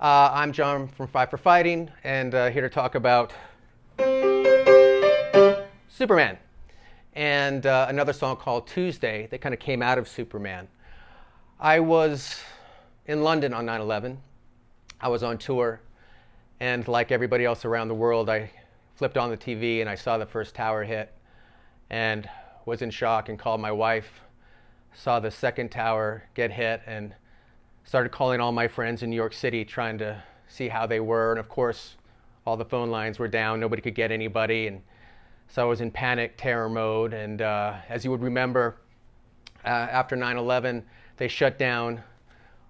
I'm John from Five for Fighting, and here to talk about Superman and another song called Tuesday that kind of came out of Superman. I was in London on 9/11. I was on tour, and like everybody else around the world, I flipped on the TV and I saw the first tower hit and was in shock and called my wife. Saw the second tower get hit and started calling all my friends in New York City trying to see how they were. And of course, all the phone lines were down. Nobody could get anybody. And so I was in panic terror mode. And as you would remember, after 9/11, they shut down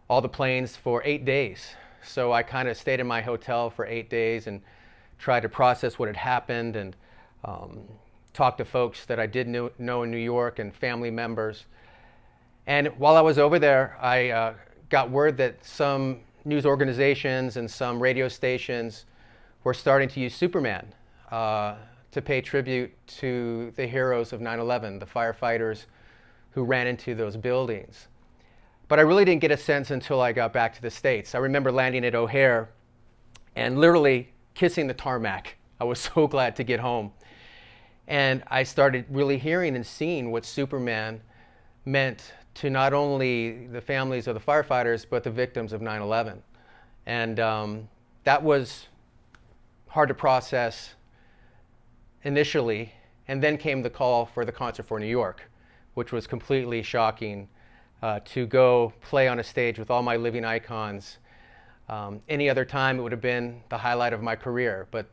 all the planes for 8 days. So I kind of stayed in my hotel for 8 days and tried to process what had happened and talk to folks that I did know in New York and family members. And while I was over there, I got word that some news organizations and some radio stations were starting to use Superman to pay tribute to the heroes of 9/11, the firefighters who ran into those buildings. But I really didn't get a sense until I got back to the States. I remember landing at O'Hare and literally kissing the tarmac. I was so glad to get home. And I started really hearing and seeing what Superman meant to not only the families of the firefighters, but the victims of 9/11. And that was hard to process initially. And then came the call for the Concert for New York, which was completely shocking to go play on a stage with all my living icons. Any other time, it would have been the highlight of my career. But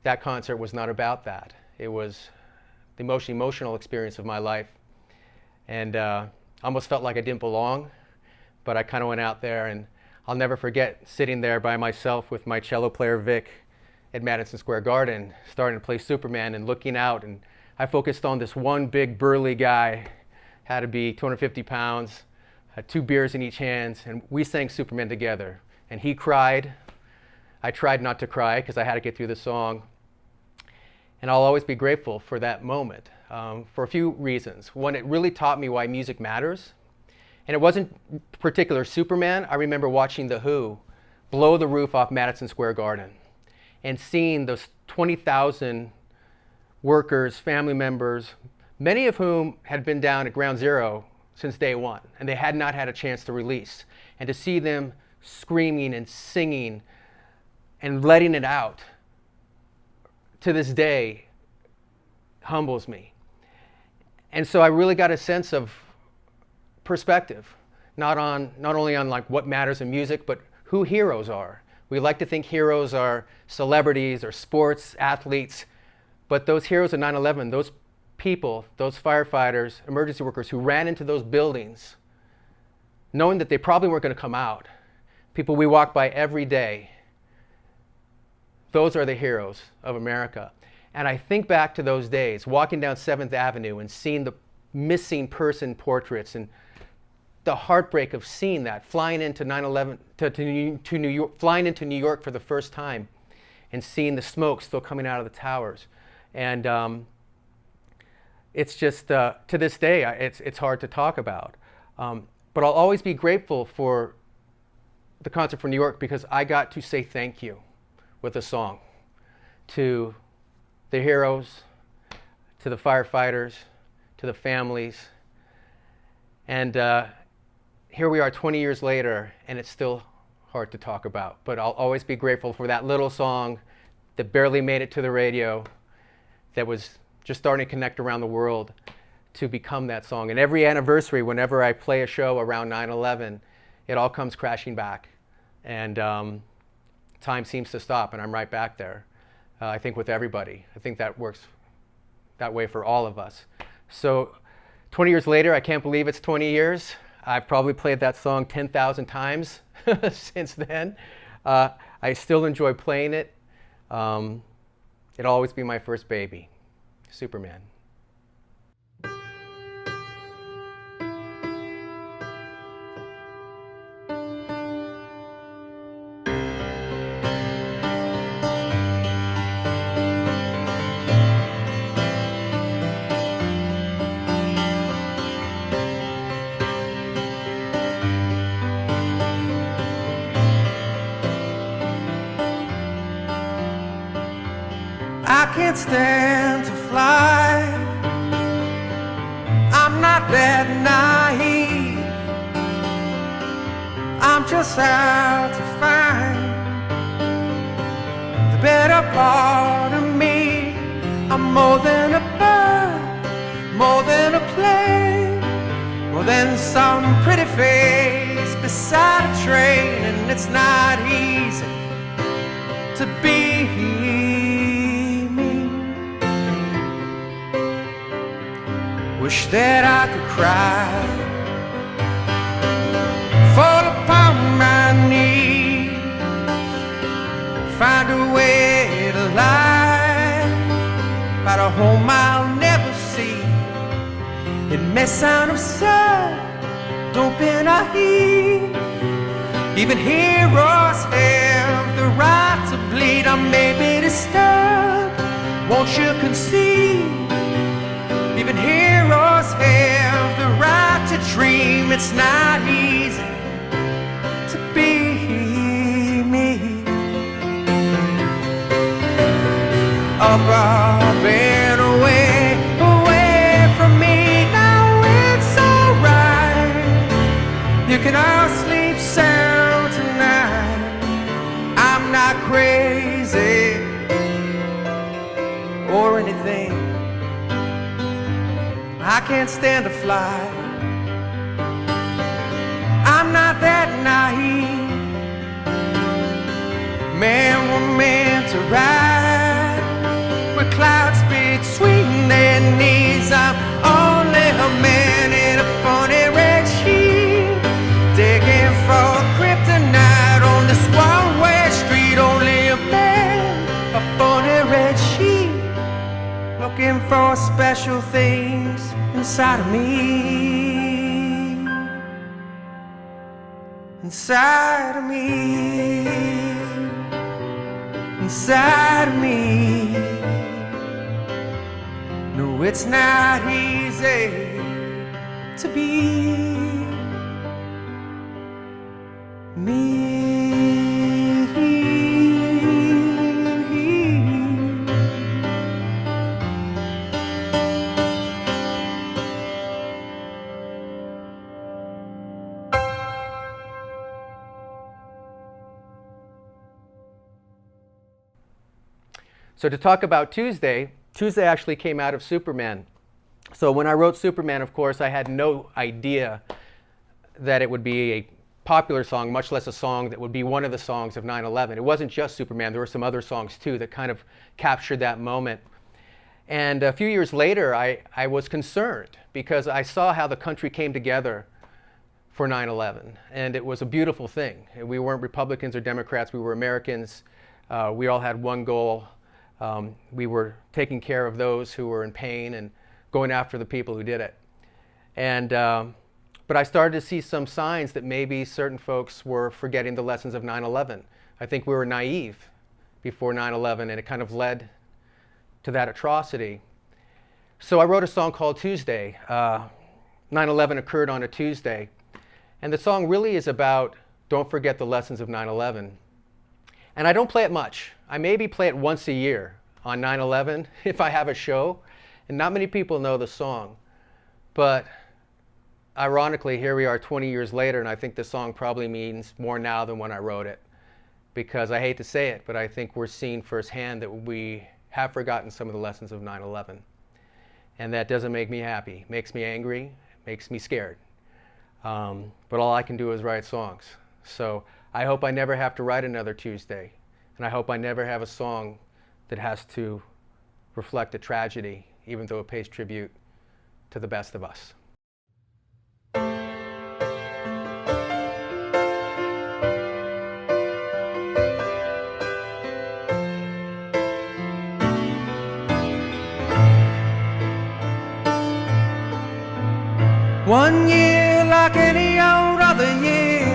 that concert was not about that. It was the most emotional experience of my life. And almost felt like I didn't belong, but I kind of went out there, and I'll never forget sitting there by myself with my cello player Vic at Madison Square Garden, starting to play Superman and looking out, and I focused on this one big burly guy, had to be 250 pounds, had 2 beers in each hand, and we sang Superman together. And he cried. I tried not to cry because I had to get through the song. And I'll always be grateful for that moment for a few reasons. One, it really taught me why music matters. And it wasn't particular Superman. I remember watching The Who blow the roof off Madison Square Garden and seeing those 20,000 workers, family members, many of whom had been down at Ground Zero since day one, and they had not had a chance to release. And to see them screaming and singing and letting it out, to this day, humbles me. And so I really got a sense of perspective, not only on like what matters in music, but who heroes are. We like to think heroes are celebrities or sports athletes, but those heroes of 9/11, those people, those firefighters, emergency workers who ran into those buildings, knowing that they probably weren't going to come out, people we walk by every day, those are the heroes of America. And I think back to those days, walking down 7th Avenue and seeing the missing person portraits and the heartbreak of seeing that, flying into 9/11 to New York, flying into New York for the first time and seeing the smoke still coming out of the towers. And it's just, to this day, it's hard to talk about. But I'll always be grateful for the Concert for New York because I got to say thank you with a song to the heroes, to the firefighters, to the families. And here we are 20 years later, and it's still hard to talk about. But I'll always be grateful for that little song that barely made it to the radio, that was just starting to connect around the world to become that song. And every anniversary, whenever I play a show around 9/11, it all comes crashing back. And time seems to stop, and I'm right back there. I think with everybody. I think that works that way for all of us. So 20 years later, I can't believe it's 20 years. I've probably played that song 10,000 times since then. I still enjoy playing it. It'll always be my first baby, Superman. can't stand to fly. I'm not that naive. I'm just out to find the better part of me. I'm more than a bird, more than a plane, more than some pretty face beside a train. And it's not easy to be me. Wish that I could cry, fall upon my knees, find a way to lie about a home I'll never see. It may sound absurd, don't be naive. Even heroes have the right to bleed. I may be disturbed, won't you concede? Even heroes have the right to dream. It's not easy to be me. Up, up and away, away from me. Now it's alright, you can all sleep sound tonight. I'm not crazy or anything. I can't stand to fly. I'm not that naive. Man, we're meant to ride with clouds between their knees. I'm only a man in a funny red sheet, digging for kryptonite on this one-way street. Only a man, a funny red sheet, looking for special things inside of me, inside of me, inside of me. No, it's not easy to be me. So to talk about Tuesday, Tuesday actually came out of Superman. So when I wrote Superman, of course, I had no idea that it would be a popular song, much less a song that would be one of the songs of 9/11. It wasn't just Superman. There were some other songs too that kind of captured that moment. And a few years later, I was concerned because I saw how the country came together for 9/11. And it was a beautiful thing. We weren't Republicans or Democrats. We were Americans. We all had one goal. We were taking care of those who were in pain and going after the people who did it. And, but I started to see some signs that maybe certain folks were forgetting the lessons of 9/11. I think we were naive before 9/11, and it kind of led to that atrocity. So I wrote a song called Tuesday. 9/11 occurred on a Tuesday. And the song really is about don't forget the lessons of 9/11. And I don't play it much. I maybe play it once a year on 9/11 if I have a show. And not many people know the song. But ironically, here we are 20 years later, and I think the song probably means more now than when I wrote it. Because I hate to say it, but I think we're seeing firsthand that we have forgotten some of the lessons of 9/11. And that doesn't make me happy. It makes me angry. It makes me scared. But all I can do is write songs. So I hope I never have to write another Tuesday. And I hope I never have a song that has to reflect a tragedy, even though it pays tribute to the best of us. One year like any old other year,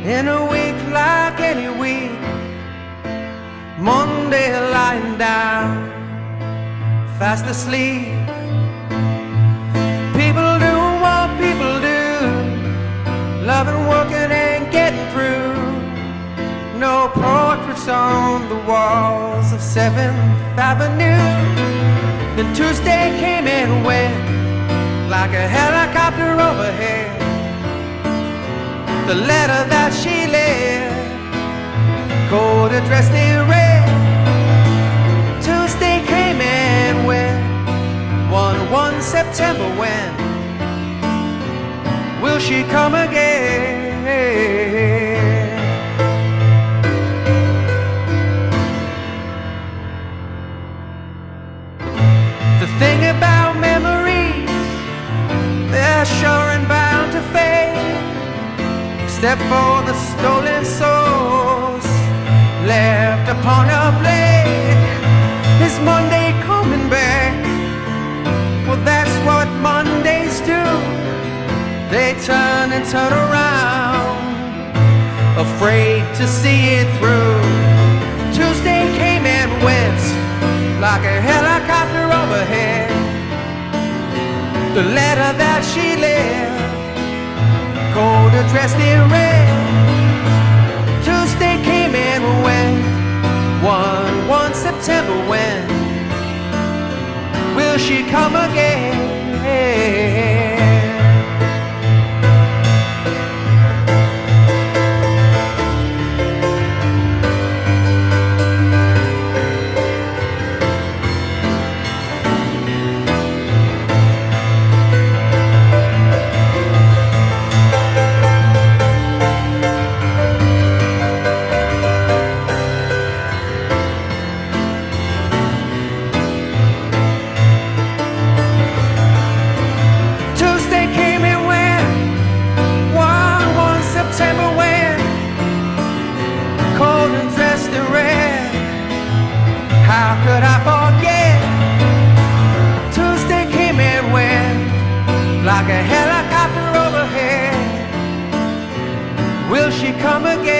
in a week like any week, Monday lying down, fast asleep. People doing what people do, loving, working and getting through. No old portraits on the walls of 7th Avenue. Then Tuesday came and went like a helicopter overhead. The letter that she left, cold addressed in red. Tuesday came and went, 1 September when will she come again? The thing about memories, they're sure and bound to fade, except for the stolen souls left upon a blade. Is Monday coming back? Well, that's what Mondays do. They turn and turn around, afraid to see it through. Tuesday came and went like a helicopter overhead. The letter that she left, cold addressed in red. Tuesday came and went, 1 September when will she come again? How could I forget? Tuesday came and went like a helicopter overhead. Will she come again?